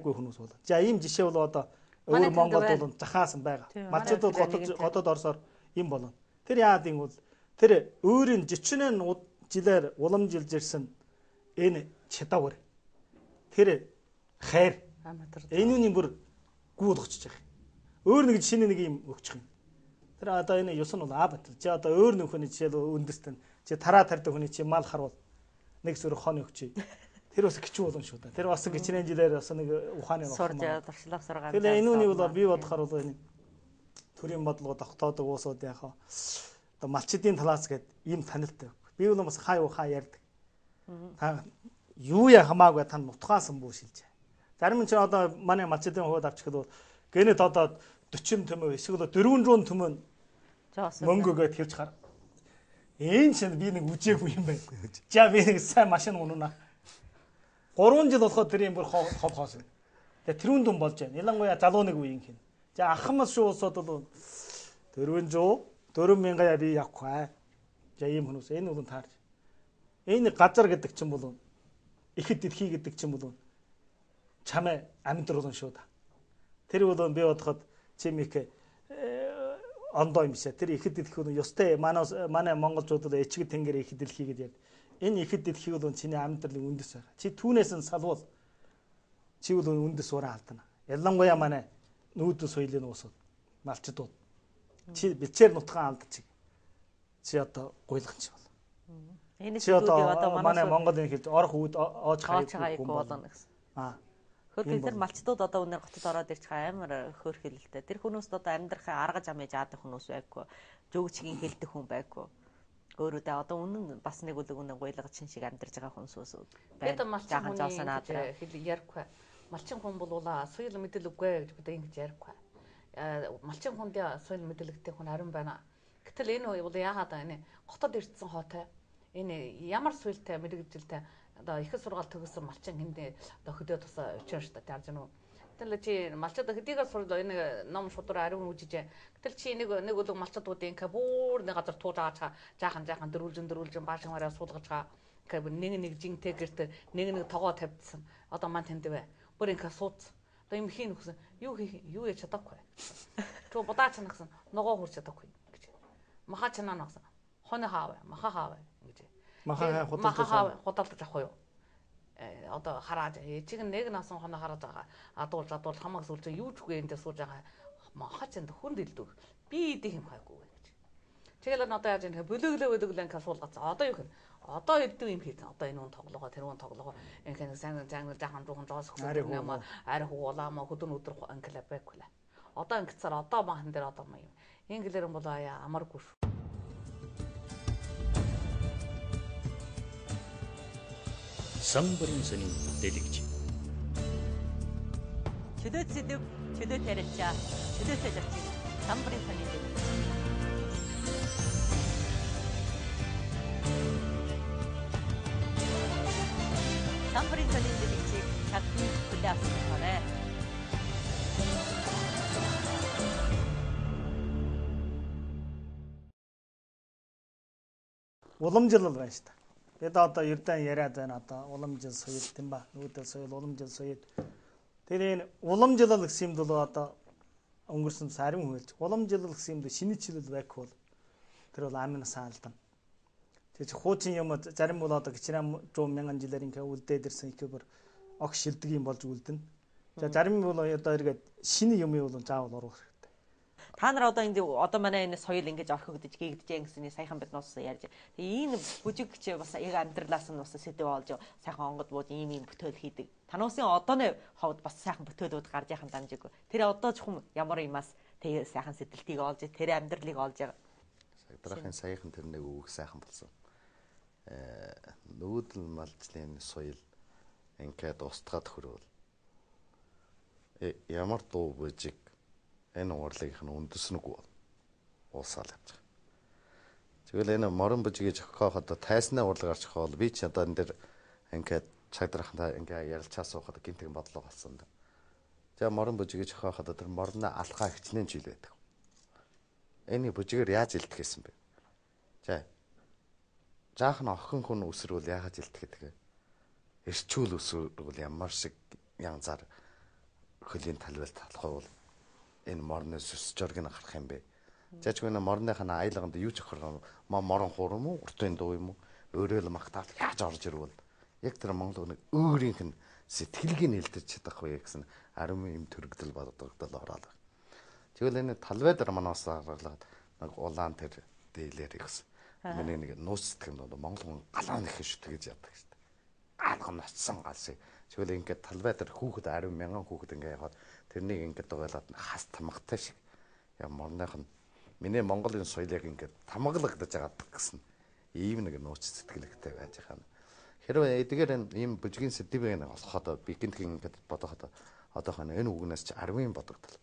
хүмүүс бол. За ийм жишээ бол одоо өөр Монголд бол захаасан байгаа. Малчуудад готод орсоор юм болно. Тэр яад юм бол тэр өөрийн 48 жилээр уламжилж ирсэн энэ чадвар тэр хайр энүүний бүр гүйлгэж байгаа. Өөр нэг шинэ нэг юм өгчих юм. Тэр одоо энэ ёс нь бол абат. Чи одоо өөр нөхөний жишээл үндэстэн чи тараа тарьдаг хүний чи мал харвал нэг зүрх хон өгчий. Тэр бас гिचүү болно шүү дээ. Тэр бас гिचнэн жилээр бас нэг ухааны сурж туршлага сургаад. Тэгээ энүүний бол би бодохоор бол энэ төрийн бодлого тогтоодог уусууд яхаа одоо малчдын талаас гээд ийм танилтай. Би бол бас хаа ярьдаг. Та юу я хамаагүй та нутгаасан бүү шилжээ. Зарим нь ч одоо манай малчдын хувьд авчихад бол гэнэт одоо 40 төмөө эсвэл 400 төмөө мөнгөгээд хэрж хар. Энд чинь би нэг үжээгүй юм байна. За би нэг сайн машин унана. 3 жил болоход тэр юм бүр хов хоосон. Тэгээ тэрүүн дүн болж байна. Ялангуяа залуу нэг үеийн хин. За ахмад шүү улсууд бол 400 би явахгүй. За ийм хүмүүс энэ бол таарч. Энэ газар гэдэг чинь бол ихэд дэлхий гэдэг чинь бол чамаа амьдруулсан шүү да. Тэр бол би бодоход чимик ондоо юм шиг. Тэр ихэд дэлхий нь ёстой манай монголчуудад эчиг тэнгэр ихэд дэлхий гэдэг. Энэ ихэд дэлхий бол чиний амьдралын үндэс байгаа. Чи түүнээс нь салвал чи бол үндэс ураа алдана. Ялангуяа манай нүүдэн соёлын уусууд малчдууд. Чи бичээр нутгаан алдчих. Чи одоо гуйлганч бол. Энэ чи одоо манай Монголын хэлж орох үүд оож хаяг болно гэсэн. Хөөе тэр малчдууд одоо өнөр готод ороод ирчих амар хөөрхөлтэй. Тэр хүмүүст одоо амьдрахаа арга зам яаж аадаг хүмүүс байггүй. Жөгчгийн хэлдэг хүн байггүй. Өөрөөдөө одоо үнэн бас нэг үлэг гуйлгаж чин шиг амьдарч байгаа хүмүүс байна. Малчин хүний хэл ярихгүй. Малчин хүн бол соёл мэдэл үгүй гэж бид ингэж ярихгүй. Малчин хүнд соёл мэдэлэгтэй хүн ариун байна. Гэтэл энэ бол яагаад энэ готод ирсэн хоотой энэ ямар соёлтой мэрэгжилтэй одоо их сургаал төгссөн малчин хиндэ одоо хөдөө тусаа очион штэ харж байна уу. Гэтэл чи малчууд хэдийгээр сурлаа энэ ном шудраа ариун үжиж. Гэтэл чи нэг үлэг малчуудын инка бүр нэг газар тууж байгаа жаахан дөрүүлжин баашингараа суулгаж байгаа. Инка нэг жинтэй гэрт нэг тогоо тавьдсан. Одоо ман тэнд вэ. Бүр инка сууц. Одоо юм хийн өгсөн. Юу яа чадахгүй. Чөө будаа чанагсан. Ногоо хурч чадахгүй гэж. Маха чанаа нагсан. Хоны хаав. Маха хаав гэж. Маха худалдаж авах юу? Одоо хараад чиг нэг насан хоноо хараад байгаа. Адуул хамаг сүлж юу ч үгүй эндээ сууж байгаа. Маха чанд хүнд илдв. Би идэх юм хайггүй гэж. Тэгэл одоо яаж юм бөлөглөө инка суулгацаа. Одоо юу гэх. Одоо идв юм хийх. Одоо энэ хүн тоглогоо тэр хүн тоглогоо. Инка сайн жаахан жуухан жоос хөх юм ари хуулаама хөдөн өдөр инкла байхгүй. Одоо ингэцээр одоо махан дээр одоо юм. Инглэр юм бол амаргүй шүү. Самбарын сонин дэлгэж. Чөлөө сэдв, чөлөө тариалчаа, чөлөө солирч самбарын сонин дэлгэж. Самбарын сонин дэлгэжийг цагтын хүлээ авсан байна. Уламжлал байна шүү дээ. Бид одоо ердэн яриад байна одоо уламжлал соёл тийм ба. Нүүдэл соёл, уламжлал соёл. Тэр энэ уламжлал гэсэн юм бол одоо өнгөрсөн сарын хуйлж. Уламжлал гэсэн юм шинэ чиглэл байхгүй бол тэр бол амин саалдан. Тэр хуучин юм зарим бол одоо гिचрам 100,000 жилээр ингээ үлдээд ирсэн ихээр огш шилдэг юм болж үлдэнэ. За зарим бол одоо эргээд шинэ юм бол заавал оруулах. Та нар одоо манай энэ соёл ингэж орхигдож гэгдэж гэсэн саяхан бид нуус ярьж. Тэгээ энэ бүжигч бас яг амьдралаас нь бас сэдв олж сайхан онгод бууд ийм бүтээл хийдэг. Тануусын одооны ховд бас сайхан бүтээлүүд гарч яхан дамжиг. Тэр одоо ч хүм ямар юмас тэгээ сайхан сэтэлтийг олж тэр амьдралыг олж байгаа. Сагдрахын саяхан тэр нэг үг сайхан болсон. Нүүдэл малчлын соёл ингээд устгаад хөрвөл ямар дуу бүжиг энэ урлагийнх нь үндэснэггүй уусаал явж байгаа. Тэгвэл энэ морин бүжигийг зохиоход тайсны урлаг арчих бол би ч одоо энэ дэр ингээд чагдрахтаа ингээд ярилцаа суухад гинтэг бодлого болсон да. Тэгээ морин бүжигийг зохиоход тэр морны алхаа хичнээн жил байдаг. Энэ бүжигээр яаж илтгэх гэсэн бэ? За. Жаахан охин хүн өсрүүл яаж илтгэх гэдэг вэ? Эрчүүл өсрүүл ямар шиг янзаар хөлийн талбайд талхавал энэ морны сүс жоргийг гарах юм бэ. Жажгүй энэ морныхаа аялаганд юу ч ахаргаа морон хуурам уу, уртын дуу юм уу, өөрөө л магтаал яаж орж ирвэл яг тэр Монгол нэг өөрийнх нь сэтгэлгийг нэлдэж чадах вэ гэсэн ариун юм төрөгдөл бодогдол ороод. Тэгвэл энэ талбай дээр манаас гаргалаад нэг улаан тэр дээлэр ихсэн. Миний нэг нууц сэтгэм нь Монгол галаан их шүү гэж яддаг шүү дээ. Гаалга ноцсон галсыг. Тэгвэл ингээд талбай дээр хүүхэд 10,000 хүүхэд ингээд яваад тэрнийг ингээд дугаалаад хас тамгатай шиг. Яа морных нь миний Монголын соёлыг ингээд тамгалагдаж байгаа гэсэн ийм нэг нууц сэтгэлэгтэй байж байгаа. Хэрвээ эдгээр ийм бүжгийн сэдвийг олоход би гинтгийн ингээд бодоход одоохоно энэ үгнээс чи 10 бодогдол.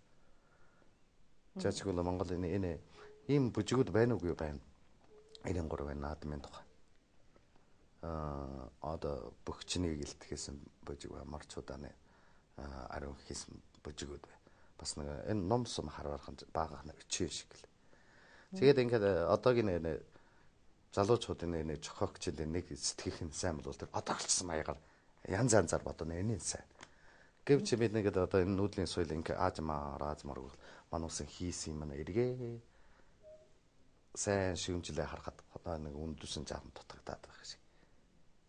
Жажгүй Монгол энэ ийм бүжгүүд байна уугүй байна. 93 байна наадмын тухай. Одоо бөхчнийг илтгэсэн бүжиг ба марчууданы ариун хийсэн бүжгүүд бай. Бас нэг энэ ном сум хараархан баагаах нэг өчөө шиг л. Тэгээд ингээд одоогийн энэ залуучуудын энэ жохогчлын нэг сэтгэх нь сайн бол тэр одоолчсан маягаар янз янзаар бодно энэ сайн. Гэвч бид нэг одоо энэ нүүдлийн соёл ингээд аазмаар мануусан хийсэн юм эргээ сайн шүүмжлээ харахад одоо нэг үндэсэн жаам дутагдаад байх шиг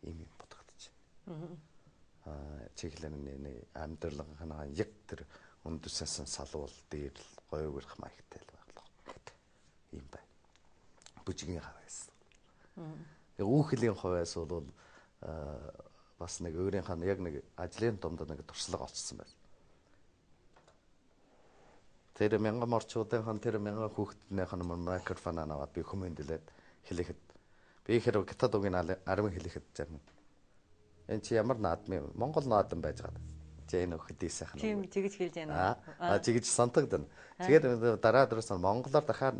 ийм юм бодогдож байна. Чиглэн амьдралынхаа яг тэр үндэсээс салуул дээр гоё гэрх маягтай л байлаа. Ийм байна. Бүжгийн хаваас. Үүхлийн хаваас бол бас нэг өөрийнх нь яг нэг ажлын домд нэг туршлага олцсон байна. Тэр мянган морчуудын тэр мянган хүүхднийх нь микрофон аваад би хүмүүндэлээд хэлэхэд би хэрэг гитад угийн 10 хэлэхэд зарим энэ чи ямар наадмын Монгол наадам байж байгаа. Чи энэ хөдөө сайхан. Тийм тэгж хэлж байна. Тэгж сантагдана. Тэгээд дараа дээрээс монголоор дахиад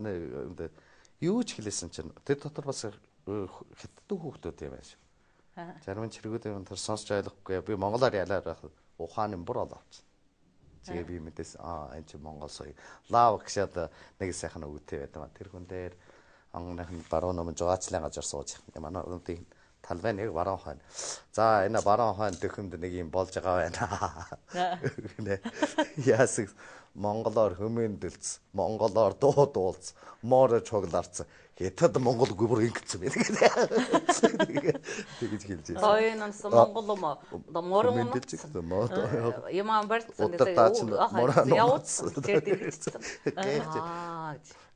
юу ч хэлсэн чинь тэр дотор бас хятад хүүхдүүд юм байна шүү. Зарим чиргүүд юм тэр сонсч ойлгохгүй би монголоор ялаад байх ухааны бүр олооч. Тэгээ би мэдээс энэ чи Монгол соёл лав гэшээд нэг сайхан үгтэй байдаг. Тэр хүн дээр ангийнх нь баруун өмнө жугаачлын газар сууж юм. Манай үнтийн талбай нэг баруун хойно. За энэ баруун хойно дөхөмд нэг юм болж байгаа байна. Яасыг монголоор хөмөндөлц, монголоор дуу дуулц, моороо чогларц. Хятад монгол гүбэр ингэсэн байна. Тэгэж хэлж байсан. Энэ нь монгол морон ямаа барьсан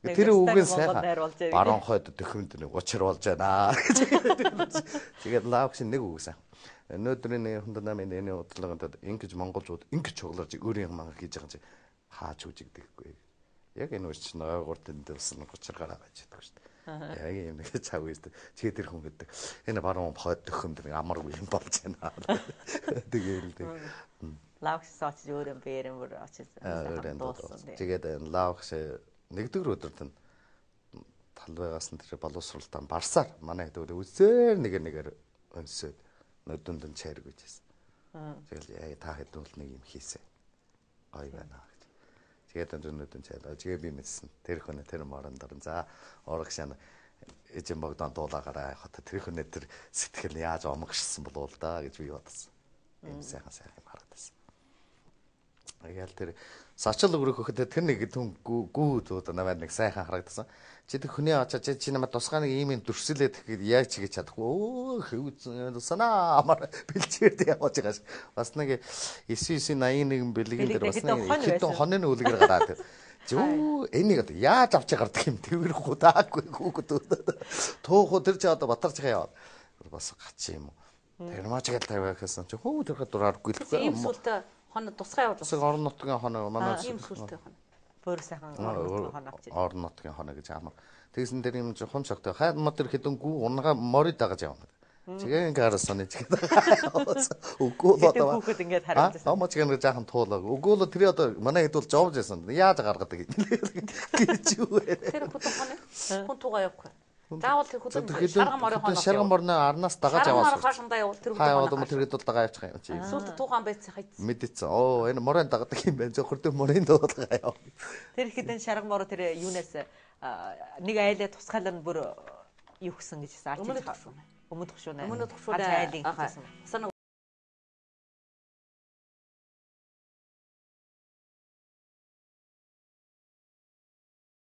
тэр үгэн сайхан баруун хойд дөхөмд нэг учир болж байна. Тэгээд лавкс нэг үг сайн. Өнөөдрийн хүнднамын энэ удалганд ингэж монголчууд ингэж чугларч өөрийн мангар хийж байгаа юм чи хааж үжигдэггүй. Яг энэ үуч нойгууртын дэвсэн учир гараа байж байгаа шүү дээ. Яг юм нэг цаг үед тэгээд тэр хүн гэдэг энэ баруун хойд дөхөмд нэг амаргүй юм болж байна. Тэгээд лавкс сооч өөрөм бээрэн бүр очиж дууссан. Тэгээд лавкс нэгдүгээр өдөрт талбайгаас нь тэр боловсролтон барсаар манай хэд үзээр нэгээр өнсөд нүдэнд нь чайр гэж байсан. Тэгэл та хэд бол нэг юм хийсэн. Гой байна. Тэгээд өнөөдөр чайлаа. Тэгээ би мэдсэн. Тэр хүн тэр морон дорн. За урагш шана эжэн богдон дуулаагараа хот тэр хүн тэр сэтгэл яаж омгшсан болов л да гэж би бодсон. Ийм сайхан юм харагдсан. Яал тэр сачил өгөх хөөхд тэр нэг түн гүү зүүд намайг нэг сайхан харагдсан. Чи тэр хүний очиж чи намайг тусгай нэг ийм дүрсэлээд гэхэд яаж чигээ чадахгүй. Хөвцөн санаа амар бэлчээрд явж байгаа ш. Бас нэг 9981 бэлгийн дээр бас нэг хэдэн хононы үлгэр гараад. Зөө энийг одоо яаж авч гардаг юм тэрхүү даагүй хүүхдүүд. Тууху тэр чи одоо батарч байгаа яваад. Бас гач юм уу. Тэр мачгаал тавиах гэсэн чи хөө тэр дурааргүй л. Ийм сүлтэ хоноо тусгай явуулсан. Орон нутгийн хоноо манай ийм сүлтэ хоноо. Бүр сайхан хоноо авчих. Орон нутгийн хоноо гэж амар. Тэгсэн дээр юм жоохон шогтой. Хаад модер хэдэнгүй унгаа морид дагаж явна. Тэгээ ингээ харсан нэг. Үгүй л одоо. Хүүхэд ингээд харагдсан. Амаач гэнэ жаахан туулаа. Үгүй л тэр одоо манай хэд бол жовж байсан. Яаж гаргадаг гэж юу вэ? Тэр бүхэн хоноо хүн тугаа явахгүй. Заавал тэр хөдөө шарган морны арнаас дагаж яваас. Хаашандаа явал тэр хөдөө. Хаа одоо тэр хэд бол дагаа явчих юм чи. Сүлд тугаан байцсан хайцсан. Мэдээсэн. Оо энэ морын дагадаг юм байна. Зөвхөрдөө морын дуулгаа яв. Тэр хэдэн шарган мороо тэр юунаас нэг айлаа тусгаална бүр юу гсэн гэж хэлсэн. Өмнөд тгшүүнэ. Харж айлын гэсэн.